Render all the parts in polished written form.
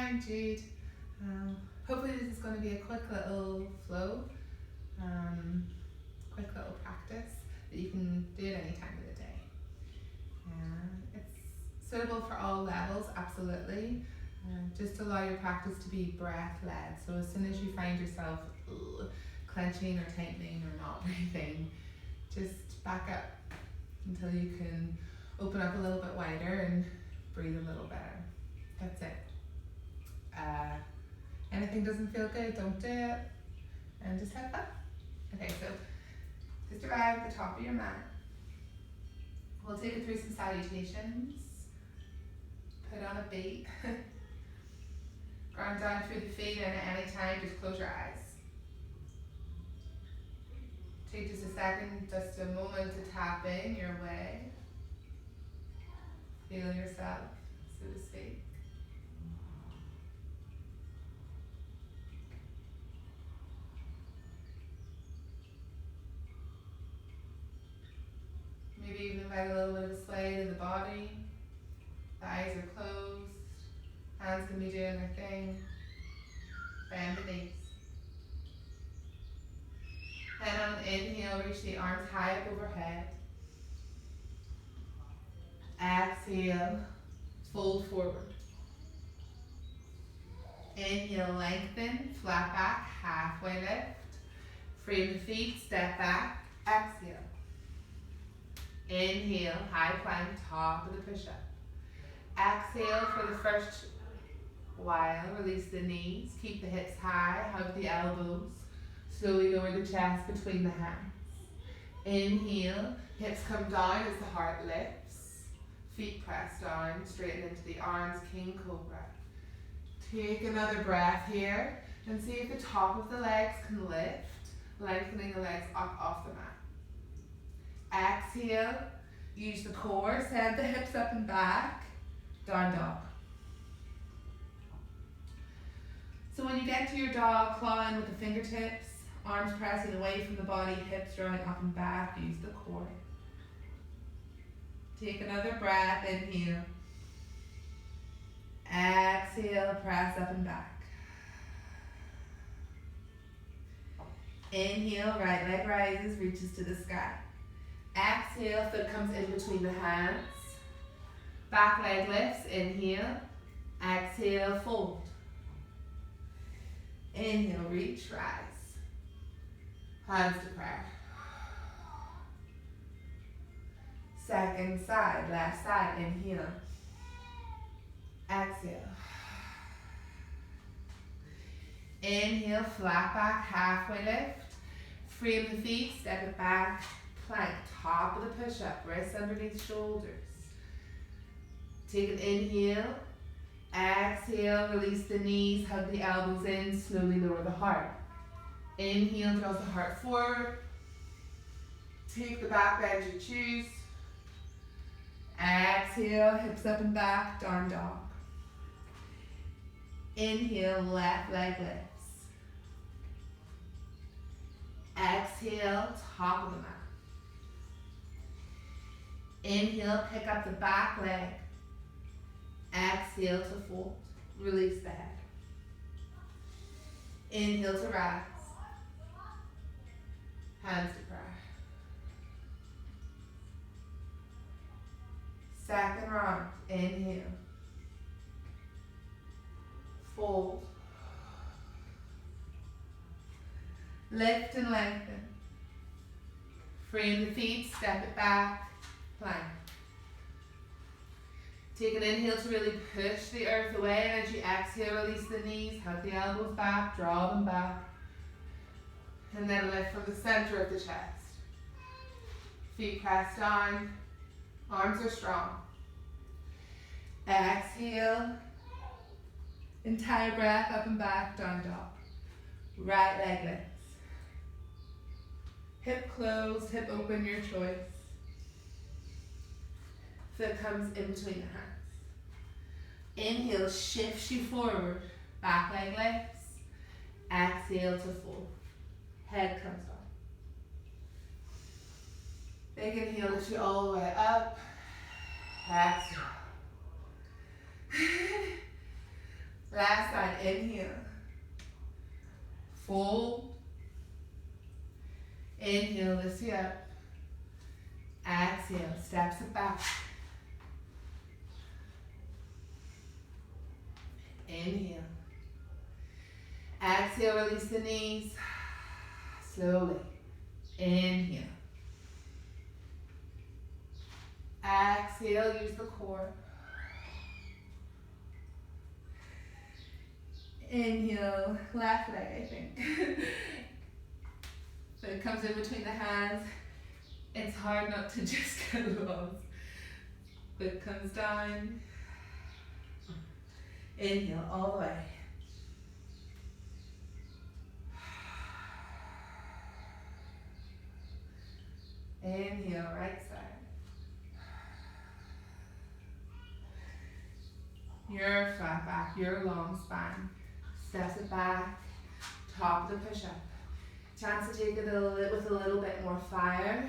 fine, Jude. Hopefully this is going to be a quick little flow, quick little practice that you can do at any time of the day. It's suitable for all levels, absolutely. Just allow your practice to be breath-led. So as soon as you find yourself clenching or tightening or not breathing, just back up until you can open up a little bit wider and breathe a little better. That's it. Anything doesn't feel good, don't do it. And just have fun. Okay, so just arrive at the top of your mat. We'll take it through some salutations. Put on a beat. Ground down through the feet, and at any time, just close your eyes. Take just a second, just a moment to tap in your way. Feel yourself, so to speak. Maybe even invite a little bit of sway to the body. The eyes are closed. Hands can be doing their thing. Bend the knees. Then on an inhale, reach the arms high up overhead. Exhale, fold forward. Inhale, lengthen, flat back, halfway lift. Frame the feet, step back, exhale. Inhale, high plank, top of the push-up. Exhale for the first while, release the knees, keep the hips high, hug the elbows. Slowly lower the chest between the hands. Inhale, hips come down as the heart lifts. Feet press down, straighten into the arms, King Cobra. Take another breath here and see if the top of the legs can lift, lengthening the legs up off the mat. Exhale, use the core, send the hips up and back, down dog. So when you get to your dog, claw in with the fingertips, arms pressing away from the body, hips drawing up and back, use the core. Take another breath, inhale. Exhale, press up and back. Inhale, right leg rises, reaches to the sky. Exhale, foot comes in between the hands. Back leg lifts, inhale. Exhale, fold. Inhale, reach, rise. Hands to prayer. Second side, left side, inhale. Exhale. Inhale, flat back, halfway lift. Frame the feet, step it back, plank, top of the push-up, wrists underneath shoulders. Take an inhale. Exhale, release the knees, hug the elbows in, slowly lower the heart. Inhale, draws the heart forward. Take the back bend you choose. Exhale, hips up and back, down dog. Inhale, left leg lifts. Exhale, top of the mat. Inhale, pick up the back leg. Exhale to fold. Release the head. Inhale to rise. Hands to prayer. Second round. Inhale. Fold. Lift and lengthen. Frame the feet, step it back, plank. Take an inhale to really push the earth away, and as you exhale, release the knees, hug the elbows back, draw them back. And then lift from the center of the chest. Feet press down, arms are strong. Exhale, entire breath up and back, down dog. Right leg lifts. Hip closed, hip open, your choice. Foot comes in between the hands. Inhale, shifts you forward, back leg lifts. Exhale to fold. Head comes down. Big inhale, lift you all the way up. Exhale. Last side, inhale. Fold. Inhale, lifts you up. Exhale, steps it back. Inhale. Exhale, release the knees. Slowly. Inhale. Exhale, use the core. Inhale, left leg, I think. So it comes in between the hands. It's hard not to just get lost. It comes down. Inhale all the way. Inhale, right side. Your flat back, your long spine. Step it back. Top of the push-up. Chance to take it with a little bit more fire.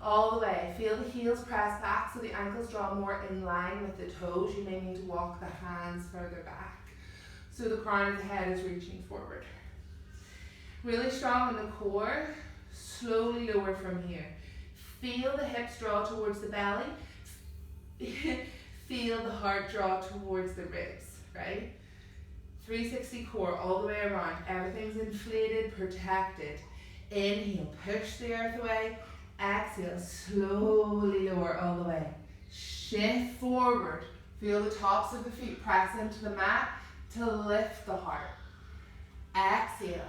All the way. Feel the heels press back so the ankles draw more in line with the toes. You may need to walk the hands further back so the crown of the head is reaching forward. Really strong in the core. Slowly lower from here. Feel the hips draw towards the belly. Feel the heart draw towards the ribs, right? 360 core all the way around. Everything's inflated, protected. Inhale, push the earth away. Exhale, slowly lower all the way. Shift forward. Feel the tops of the feet press into the mat to lift the heart. Exhale.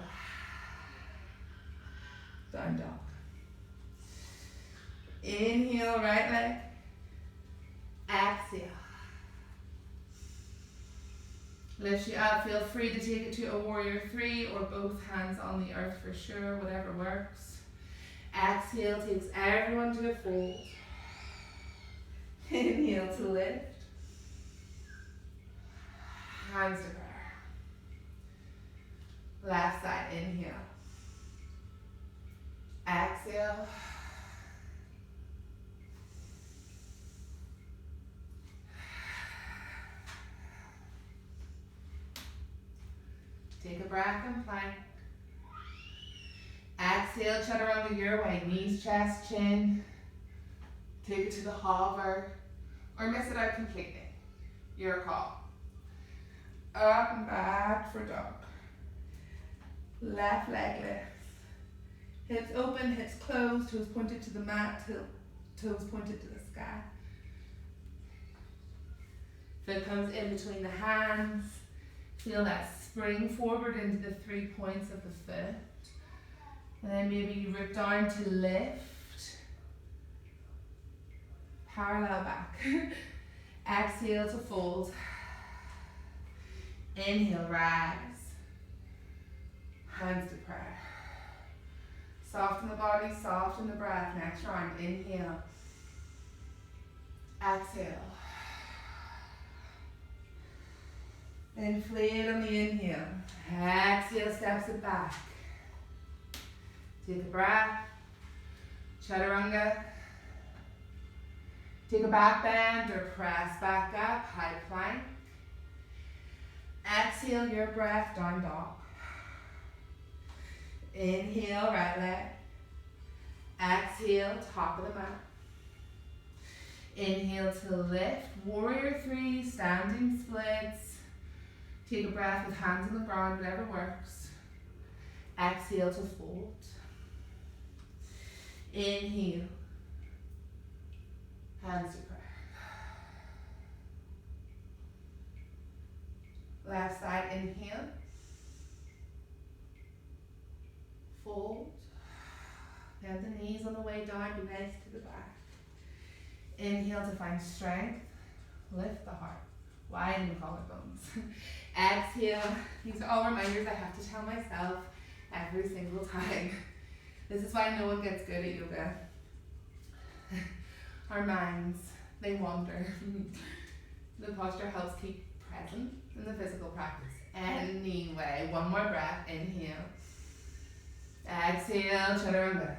Down dog. Inhale, right leg. Exhale. Lift you up. Feel free to take it to a warrior 3 or both hands on the earth for sure, whatever works. Exhale takes everyone to a fold. Inhale to lift. Hands to prayer. Left side, inhale. Exhale. Take a breath and plank. Exhale, chaturanga your way. Knees, chest, chin. Take it to the hover. Or miss it out completely. Your call. Up and back for dog. Left leg lifts. Hips open, hips closed, toes pointed to the mat, toes pointed to the sky. Foot comes in between the hands. Feel that spring forward into the 3 points of the foot. And then maybe you root down to lift. Parallel back. Exhale to fold. Inhale, rise. Hands to prayer. Soften the body, soften the breath. Next round, inhale. Exhale. Inflate on the inhale. Exhale, steps it back. Take a breath. Chaturanga. Take a back bend or press back up. High plank. Exhale your breath, down dog. Inhale, right leg. Exhale, top of the mat. Inhale to lift. Warrior 3, standing splits. Take a breath with hands on the ground, whatever works. Exhale to fold. Inhale. Hands to prayer. Left side, inhale. Fold. Bend the knees on the way down, be nice to the back. Inhale to find strength. Lift the heart. Widen the collarbones. Exhale. These are all reminders I have to tell myself every single time. This is why no one gets good at yoga. Our minds, they wander. The posture helps keep present in the physical practice. Anyway, one more breath. Inhale. Exhale, chaturanga.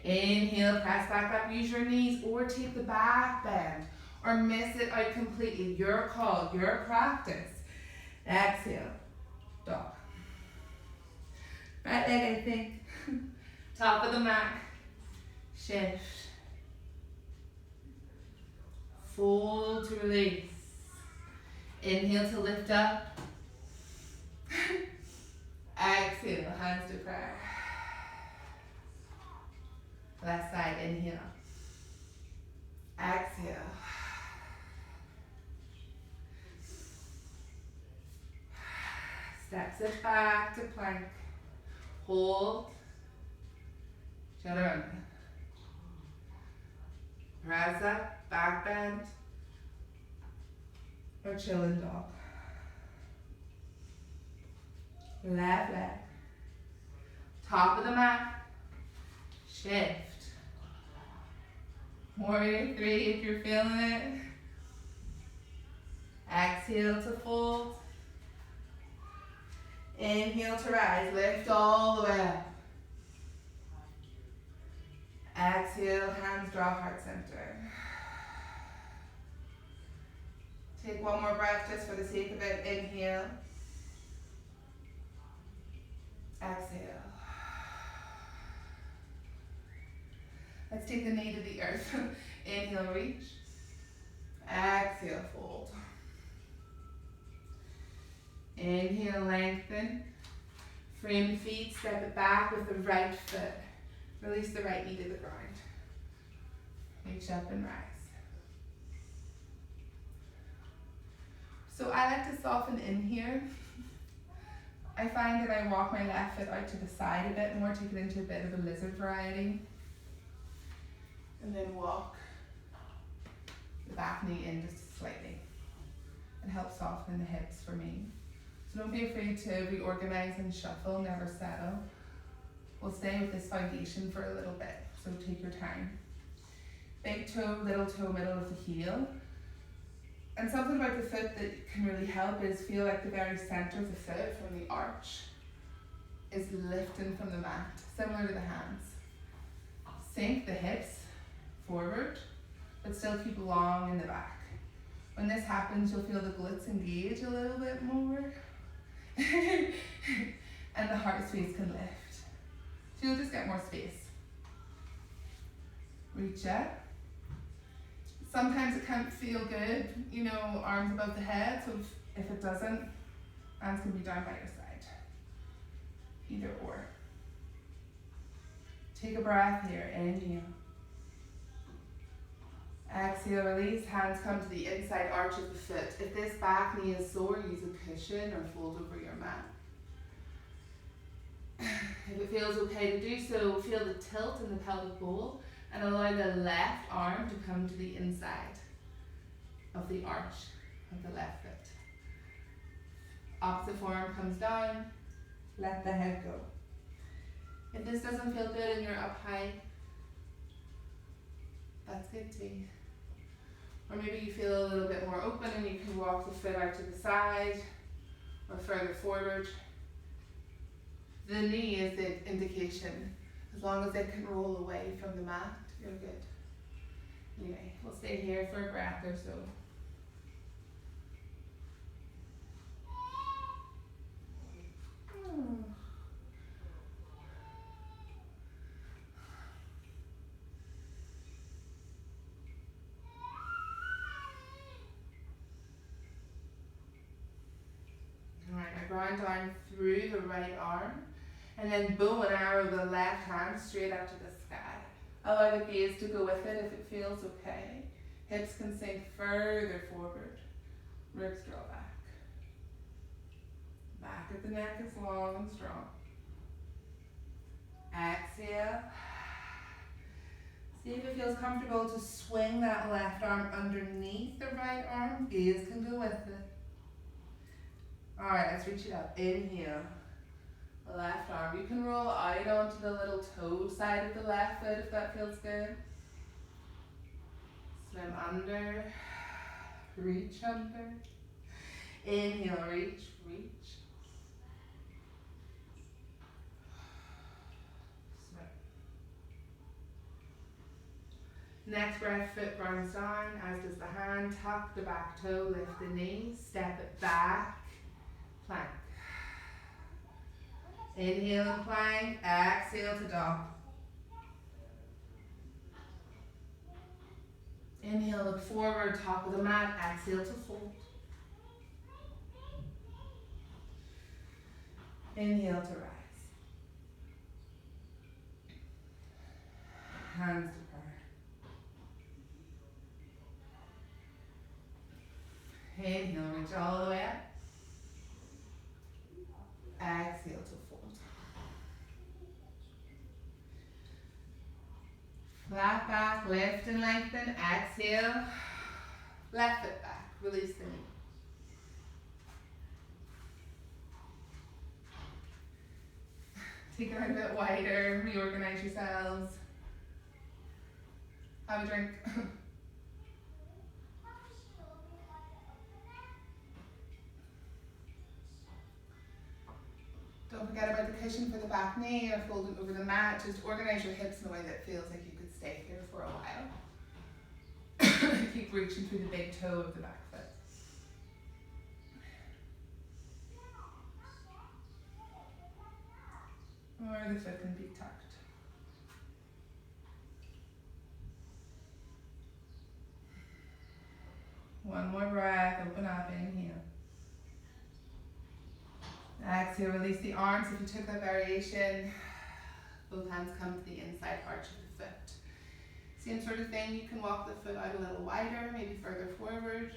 Inhale, press back up, use your knees or take the back bend. or miss it out completely. Your call, your practice. Exhale, dog. Right leg, I think. Top of the mat. Shift. Fold to release. Inhale to lift up. Exhale, hands to prayer. Left side, inhale. Exhale. Steps it back to plank. Hold. Chaturanga. Rise up, back bend. Or chillin' dog. Left leg. Top of the mat. Shift. Warrior 3 if you're feeling it. Exhale to fold. Inhale to rise. Lift all the way up. Exhale, hands drop, heart center. Take one more breath just for the sake of it. Inhale. Exhale. Let's take the knee to the earth. Inhale, reach. Exhale, fold. Inhale, lengthen. Frame the feet, step it back with the right foot. Release the right knee to the ground. Reach up and rise. So I like to soften in here. I find that I walk my left foot out to the side a bit more, take it into a bit of a lizard variety. And then walk the back knee in just slightly. It helps soften the hips for me. So don't be afraid to reorganize and shuffle, never settle. We'll stay with this foundation for a little bit, so take your time. Big toe, little toe, middle of the heel. And something about the foot that can really help is feel like the very center of the foot from the arch is lifting from the mat, similar to the hands. Sink the hips forward, but still keep long in the back. When this happens, you'll feel the glutes engage a little bit more. And the heart space can lift. So you'll just get more space. Reach up. Sometimes it can't feel good, arms above the head, so if it doesn't, hands can be down by your side. Either or. Take a breath here, inhale. Exhale, release, hands come to the inside arch of the foot. If this back knee is sore, use a cushion or fold over your mat. If it feels okay to do so, feel the tilt in the pelvic bowl and allow the left arm to come to the inside of the arch of the left foot. Opposite forearm comes down, let the head go. If this doesn't feel good and you're up high, that's good too. Or maybe you feel a little bit more open and you can walk the foot out to the side or further forward. The knee is the indication. As long as it can roll away from the mat, you're good. Anyway, we'll stay here for a breath or so. Alright, I ground down through the right arm and then bow and arrow the left hand straight up to the sky. Allow the gaze to go with it if it feels okay. Hips can sink further forward. Ribs draw back. Back of the neck is long and strong. Exhale. See if it feels comfortable to swing that left arm underneath the right arm. Gaze can go with it. Alright, let's reach it up. Inhale. The left arm. You can roll out onto the little toe side of the left foot if that feels good. Swim under. Reach under. Inhale, reach, reach. Next breath, foot grounds down, as does the hand. Tuck the back toe, lift the knees, step it back, plank. Inhale and plank, exhale to dog. Inhale, look forward, top of the mat, exhale to fold. Inhale to rise. Hands to prayer. Inhale, reach all the way up. Exhale to fold. Flat back, lift and lengthen. Exhale. Left foot back. Release the knee. Take it out a bit wider. Reorganize yourselves. Have a drink. Don't forget about the cushion for the back knee or fold it over the mat. Just organize your hips in a way that feels like you could stay here for a while. Keep reaching through the big toe of the back foot. Or the foot can be tucked. One more breath, open up, inhale. Exhale, release the arms. If you took that variation, both hands come to the inside arch of the foot. Same sort of thing, you can walk the foot out a little wider, maybe further forward.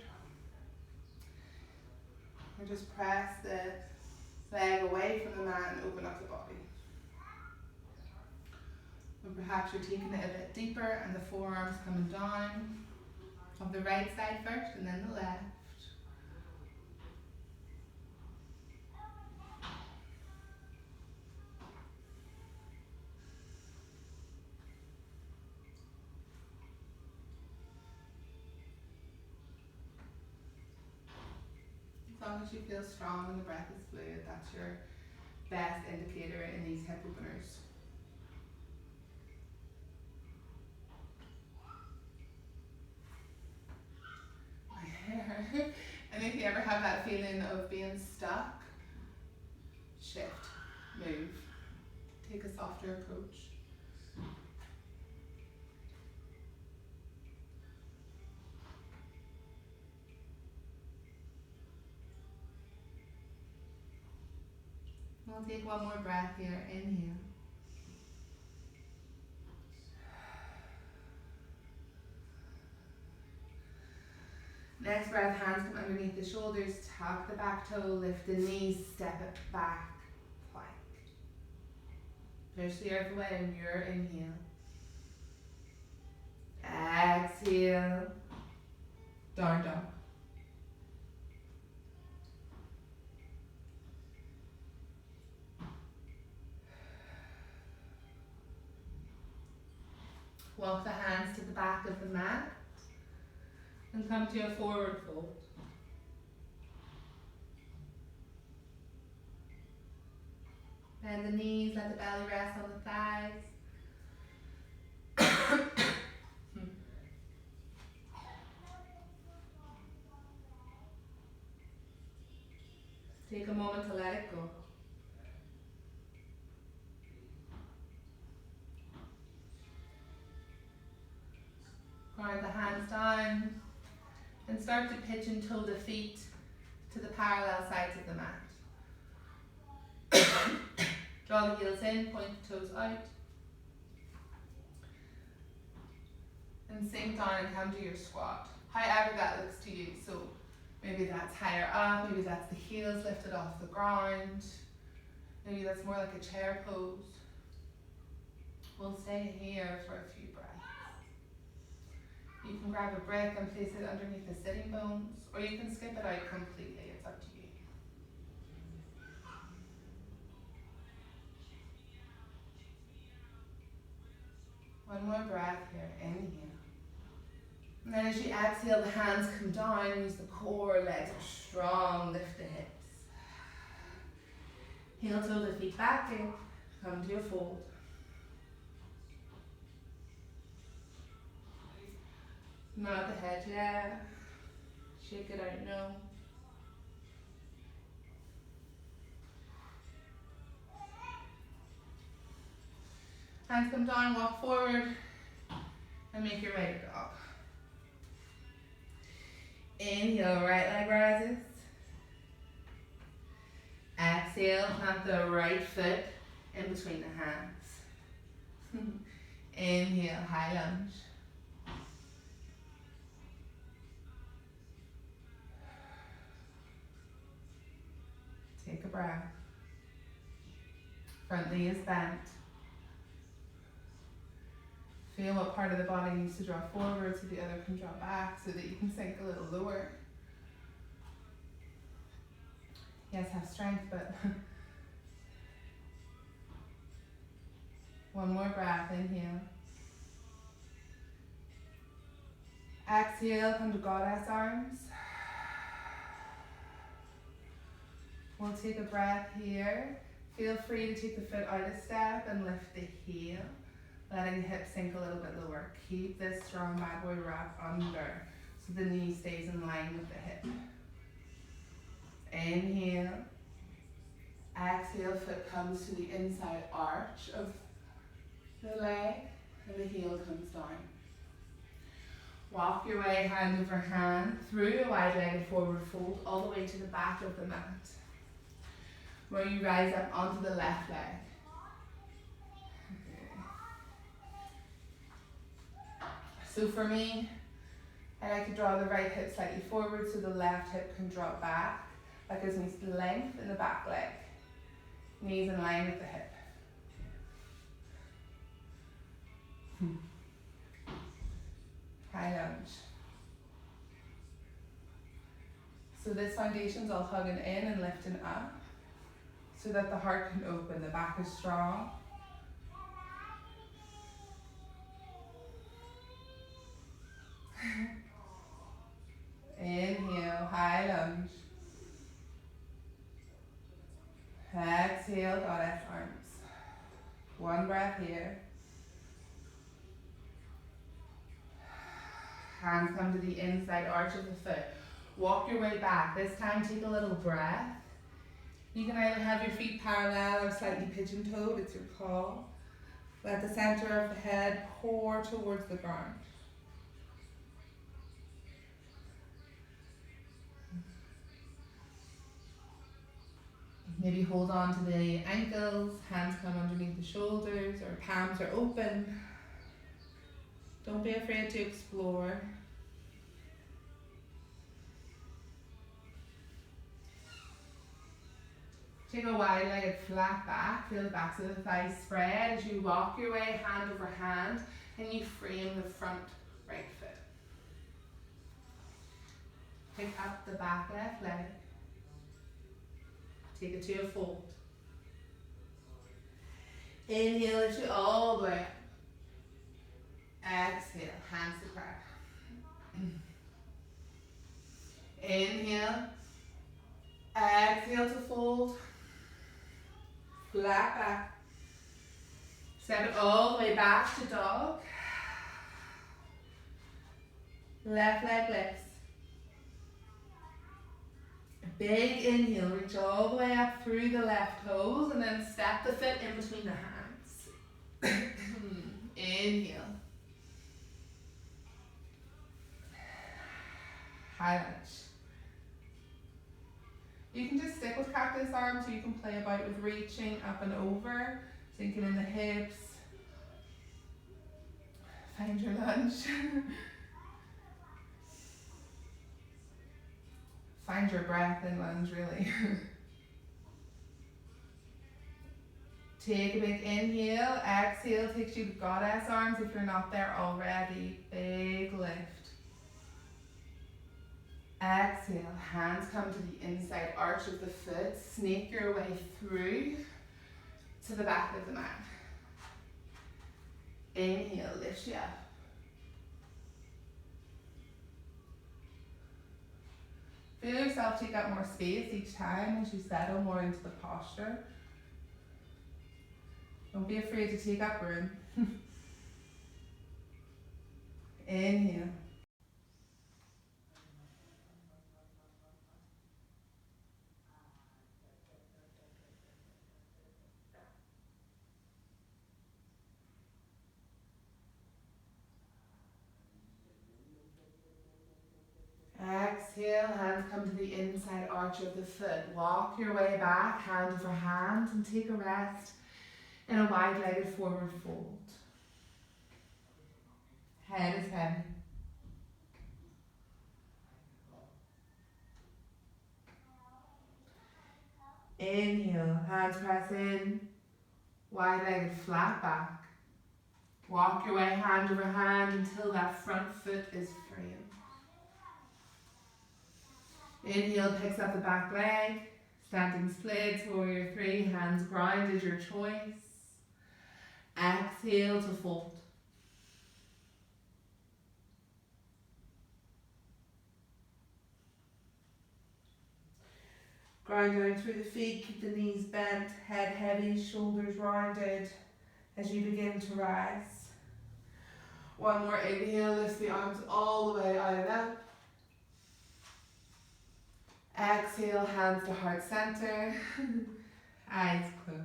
Or just press the leg away from the mat and open up the body. Or perhaps you're taking it a bit deeper and the forearms coming down of the right side first and then the left. As long as you feel strong and the breath is fluid, that's your best indicator in these hip openers. And if you ever have that feeling of being stuck, shift, move, take a softer approach. We'll take one more breath here, inhale. Next breath, hands come underneath the shoulders, tuck the back toe, lift the knees, step it back, plank. Push the earth away on your inhale. Exhale, down dog. Walk the hands to the back of the mat and come to a forward fold. Bend the knees, let the belly rest on the thighs. Take a moment to let it go. Ground the hands down and start to pitch and toe the feet to the parallel sides of the mat. Draw the heels in, point the toes out. And sink down and come to your squat. However that looks to you. So maybe that's higher up, maybe that's the heels lifted off the ground. Maybe that's more like a chair pose. We'll stay here for a few breaths. You can grab a brick and place it underneath the sitting bones, or you can skip it out completely, it's up to you. One more breath here, inhale. And then as you exhale, the hands come down, use the core, legs are strong, lift the hips. Heel toe the feet back in, come to a fold. Not the head yet. Shake it out now. Hands come down, walk forward, and make your way to dog. Inhale, right leg rises. Exhale, plant the right foot in between the hands. Inhale, high lunge. Take a breath. Front knee is bent. Feel what part of the body needs to draw forward so the other can draw back so that you can sink a little lower. Yes, have strength, but one more breath, inhale. Exhale, come to goddess arms. We'll take a breath here. Feel free to take the foot out a step and lift the heel, letting the hips sink a little bit lower. Keep this strong bad boy wrap under so the knee stays in line with the hip. Inhale. Exhale, foot comes to the inside arch of the leg and the heel comes down. Walk your way hand over hand through a wide-legged forward fold all the way to the back of the mat, where you rise up onto the left leg. So for me, I like to draw the right hip slightly forward so the left hip can drop back. That gives me length in the back leg. Knees in line with the hip. High lunge. So this foundation's all hugging in and lifting up so that the heart can open, the back is strong. Inhale, high lunge. Exhale, goddess arms. One breath here. Hands come to the inside arch of the foot. Walk your way back. This time take a little breath. You can either have your feet parallel or slightly pigeon-toed, it's your call. Let the center of the head pour towards the ground. Maybe hold on to the ankles, hands come underneath the shoulders, or palms are open. Don't be afraid to explore. Take a wide-legged flat back, feel the backs of the thighs spread as you walk your way hand over hand and you frame the front right foot. Pick up the back left leg. Take it to a fold. Inhale, lift you all the way up. Exhale, hands to prayer. Inhale. Exhale to fold. Flat back. Step it all the way back to dog. Left leg lifts. Big inhale, reach all the way up through the left toes and then step the foot in between the hands. Inhale. High lunge. You can just stick with cactus arms or you can play about with reaching up and over, sinking in the hips. Find your lunge. Find your breath in lunge, really. Take a big inhale, exhale takes you to goddess arms if you're not there already. Big lift. Exhale, hands come to the inside arch of the foot. Snake your way through to the back of the mat. Inhale, lift you up. Feel yourself take up more space each time as you settle more into the posture. Don't be afraid to take up room. Inhale. exhale, hands come to the inside arch of the foot. Walk your way back, hand over hand, and take a rest in a wide-legged forward fold. Head is heavy. Inhale, hands press in, wide-legged flat back. Walk your way hand over hand until that front foot is free. Inhale picks up the back leg, standing splits, warrior three, hands grounded, your choice. Exhale to fold. Ground down through the feet, keep the knees bent, head heavy, shoulders rounded as you begin to rise. One more inhale, lift the arms all the way out and up. Exhale, hands to heart center, eyes closed.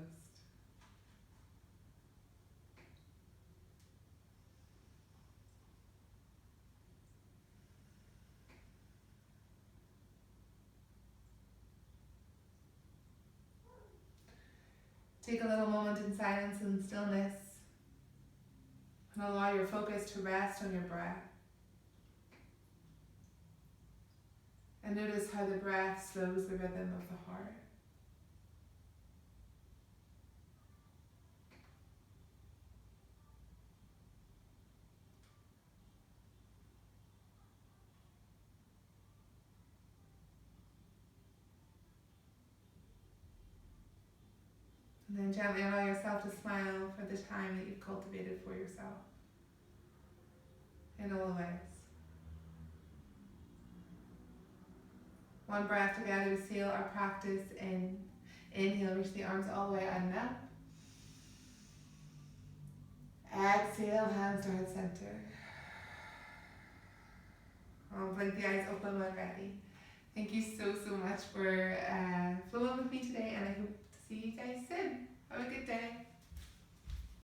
Take a little moment in silence and stillness and allow your focus to rest on your breath. And notice how the breath slows the rhythm of the heart. And then gently allow yourself to smile for the time that you've cultivated for yourself in all ways. One breath together to seal our practice in. Inhale, reach the arms all the way out and up. Exhale, hands to heart center. Blink the eyes open when ready. Thank you so much for flowing with me today, and I hope to see you guys soon. Have a good day.